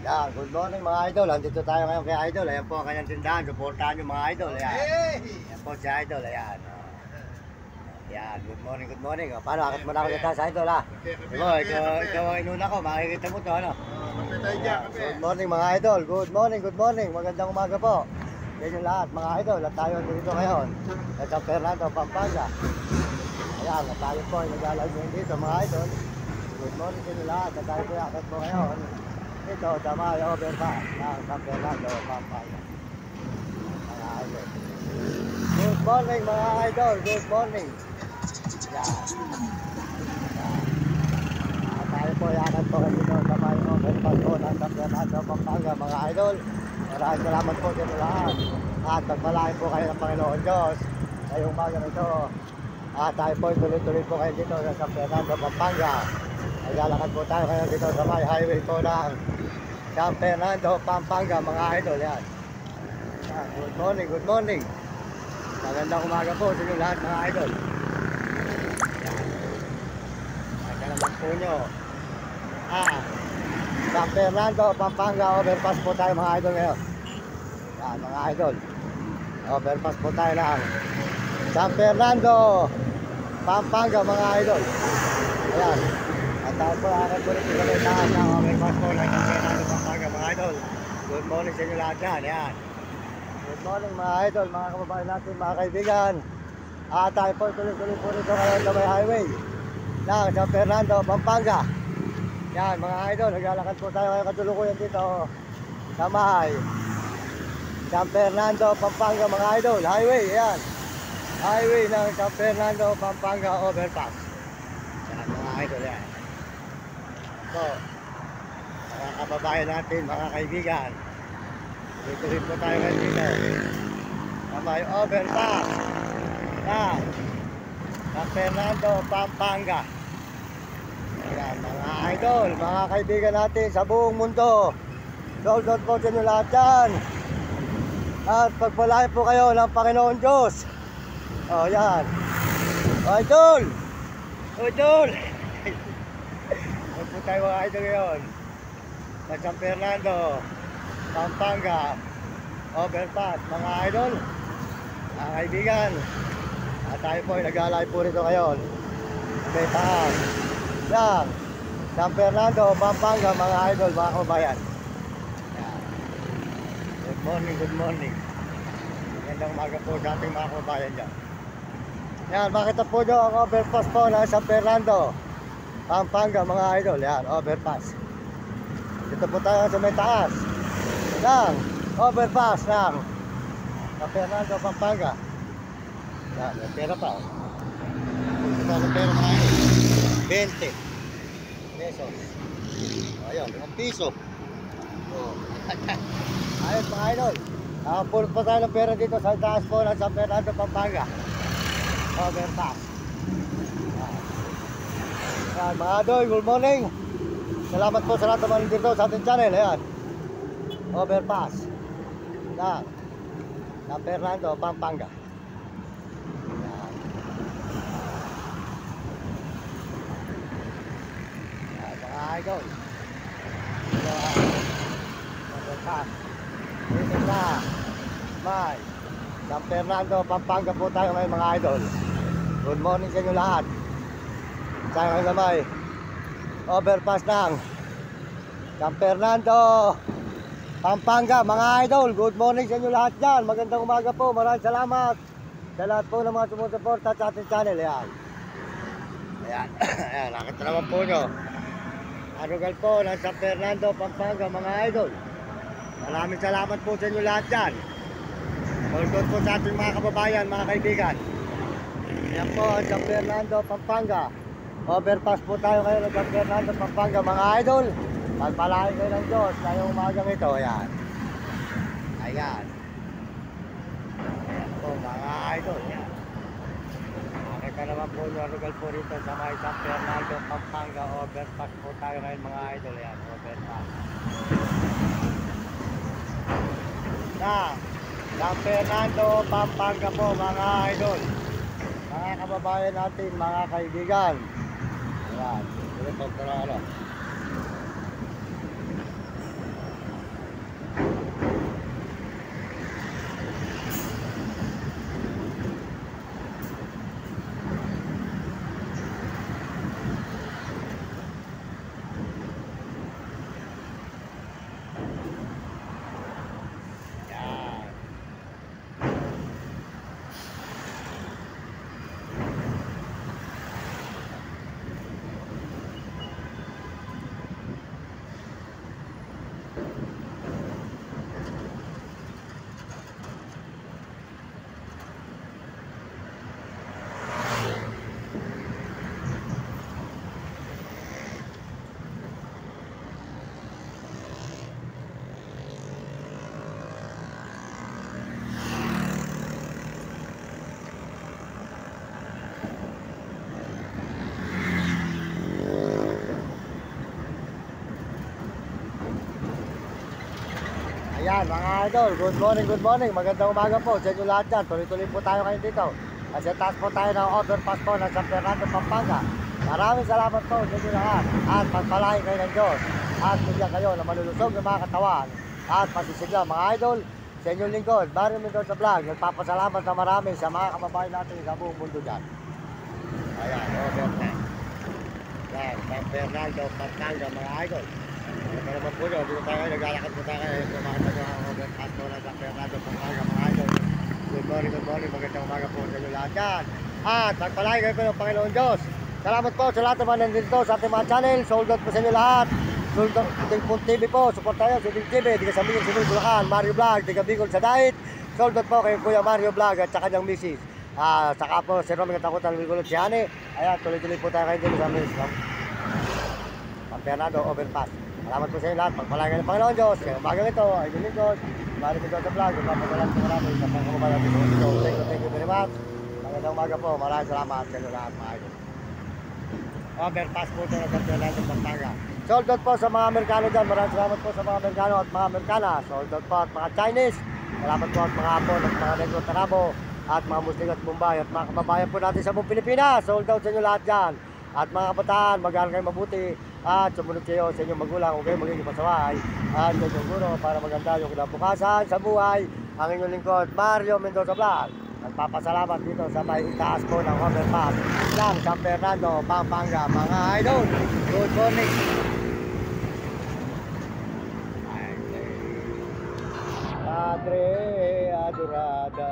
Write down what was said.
Yan, good morning mga idol. Andito tayo ngayon kay Idol. Ayan po ang kanyang tindahan. Suportahan nyo mga idol. Ayan. Ayan po si Idol. Ayan. Ayan, good morning, good morning. Paano, akit mo na ako dito sa Idol ha. Ikaw ang inuna ko. Makikita mo to ano. Good morning mga idol. Good morning, good morning. Magandang umaga po. Yan yung lahat mga idol. At tayo dito ngayon. Sa San Fernando, Pampanga. Ayan, at tayo po ay nag-alag dito mga idol. Good morning sa inyo lahat. At tayo po akit po ngayon. Ito, tama yung overpass ng San Fernando, Pampanga. Mga idol. Good morning mga idol. Good morning. Yan. At tayo po yakan po dito tama yung overpass po ng San Fernando, Pampanga. Mga idol, maraming salamat po sa inyo lahat. At pagpalain po kayo ng Panginoon Diyos ngayong umaga nito. At tayo po tuloy-tuloy po kayo dito sa San Fernando, Pampanga. Naglalakad po tayo ngayon dito sa may highway po ng San Fernando, Pampanga, mga idol. Yan. Good morning, good morning. Magandang umaga po sa inyo lahat mga idol. Yan. Maganda naman po nyo. San Fernando, Pampanga, overpass po tayo mga idol ngayon. Yan mga idol. Overpass po tayo lang. San Fernando, Pampanga mga idol. Ayan. At tayo po akan po rin sa taas ng overpass po ng San Fernando, Pampanga mga idol. Good morning sa inyo lahat yan. Ayan. Good morning mga idol, mga kababayan natin, mga kaibigan. At tayo po tuloy-tuloy po rito ngayon sa may highway ng San Fernando, Pampanga. Yan mga idol, naglalakad po tayo ngayon katulukuyan dito sa may San Fernando, Pampanga mga idol. Highway, yan. Highway ng San Fernando, Pampanga overpass. Yan mga idol yan. So, mga kababayan natin, mga kaibigan, dito rin po tayo ngayon dito sa may overpass ng San Fernando, Pampanga. Yan mga idol, mga kaibigan natin sa buong mundo. Sold out po sa inyo lahat yan. At pagpalain po kayo ng Panginoon Diyos. O yan. O idol! O idol! Huwag po tayo mga idol ngayon sa San Fernando, Pampanga overpass mga idol, mga kaibigan. At tayo po ay nag-alay po rito ngayon may taas yan San Fernando, Pampanga mga idol, mga kabayan. Good morning, good morning. Magandang umaga po sa ating mga kabayan dyan. Yan, makita po nyo ang overpass po ng San Fernando, Pampanga mga idol. Yan, overpass. Dito po tayo sa may taas ng overpass ng San Fernando, Pampanga. Yan, may pera pa. Ito ang pera mga idol. 20 pesos. Ayan, 1 piso. Ayun mga idol. Nakapulot pa tayo ng pera dito sa taas po ng San Fernando, Pampanga. Overpass. Ayan mga idol, good morning. Salamat po sa lahat ng mga dito sa ating channel. Ayan. Overpass. Yan. San Fernando, Pampanga. Yan. Yan mga idol. Overpass. Dito na. May San Fernando, Pampanga po tayo ngayon mga idol. Good morning sa inyo lahat. Tayo ngayon na may overpass ng San Fernando, Pampanga mga idol. Good morning sa inyo lahat dyan. Magandang umaga po. Maraming salamat sa lahat po ng mga sumusuporta sa ating channel. Ayan. Ayan. Ayan. Nakita naman po nyo. Anugal po ng San Fernando, Pampanga mga idol. Maraming salamat po sa inyo lahat dyan. Welcome po sa ating mga kababayan, mga kaibigan. Ayan po ang San Fernando, Pampanga. Overpass po tayo ngayon ng San Fernando, Pampanga mga idol. Pagpalain kayo ng Diyos ngayong umagang ito. Ayan. Ayan. Ayan po mga idol. Ayan. Nakita naman po yung lugar po rito sa may San Fernando, Pampanga. Overpass po tayo ngayon mga idol. Ayan. Overpass. Na San Fernando, Pampanga po mga idol. Mga kababayan natin, mga kaibigan. Ayan. Ito po ano. Ayan mga idol, good morning, magandang umaga po sa inyo lahat dyan. Tuloy-tuloy po tayo ngayon dito. Kasi taas po tayo ng overpass po ng San Fernando, Pampanga. Maraming salamat po sa inyo lahat. At pagpalain kayo ng Diyos. At bigyan kayo na malulusog ng mga katawan. At pasisigla mga idol, sa inyong lingkod, Mario Mendoza Vlog. Nagpapasalamat na marami sa mga kababayan natin sa buong mundo dyan. Ayan, overpass. Yan, San Fernando, Pampanga mga idol. Ito naman po nyo, dito tayo naglalakad po tayo ngayon. Kumakita nyo ang overpass po ng San Fernando, Pampanga mga idol. Good morning, magandang umaga po sa inyo lahat yan. At pagpalain kayo po ng Panginoon Diyos. Salamat po sa lahat naman nandito sa ating mga channel. Sold out po sa inyo lahat. Sold out po TV po, support tayo sa TV. Di ka sa Bicol, Cebu, Bulacan, Mario Vlog, di ka Bicol sa Dait. Sold out po kay Kuya Mario Vlog at saka niyang misis. Saka po si Romeo Katakutan, Bicol at si Hani. Ayan, tuloy-tuloy po tayo kayo dito sa misis. San Fernando, overpass. Salamat po sa inyo lahat. Pagpalain kayo ng Panginoon Diyos. Kaya umagang ito, ay lingkod. Mario Mendoza Vlog. Magpapasalamat po marami sa pangkababayan natin sa mundo. Thank you very much. Magandang umaga po. Maraming salamat sa inyo lahat mga idol. Overpass po ito ng San Fernando, Pampanga. Sold out po sa mga Amerikano dyan. Maraming salamat po sa mga Amerikano at mga Amerikana. Sold out po at mga Chinese. Salamat po at mga Hapon at mga Negro Tarabo at mga Muslim at Mumbai at mga kababayan po natin sa buong Pilipinas. Sold out sa inyo lahat dyan. At mga kabataan, mag-aaral kayo mabuti at sumunod kayo sa inyong magulang kung kayo magiging pasaway at sa inyong guro para maganda yung kinabukasan sa buhay. Ang inyong lingkod, Mario Mendoza Vlog. Nagpapasalamat dito sa may itaas po ng overpass ng San Fernando, Pampanga. Mga idol, good morning. Padre Adorada.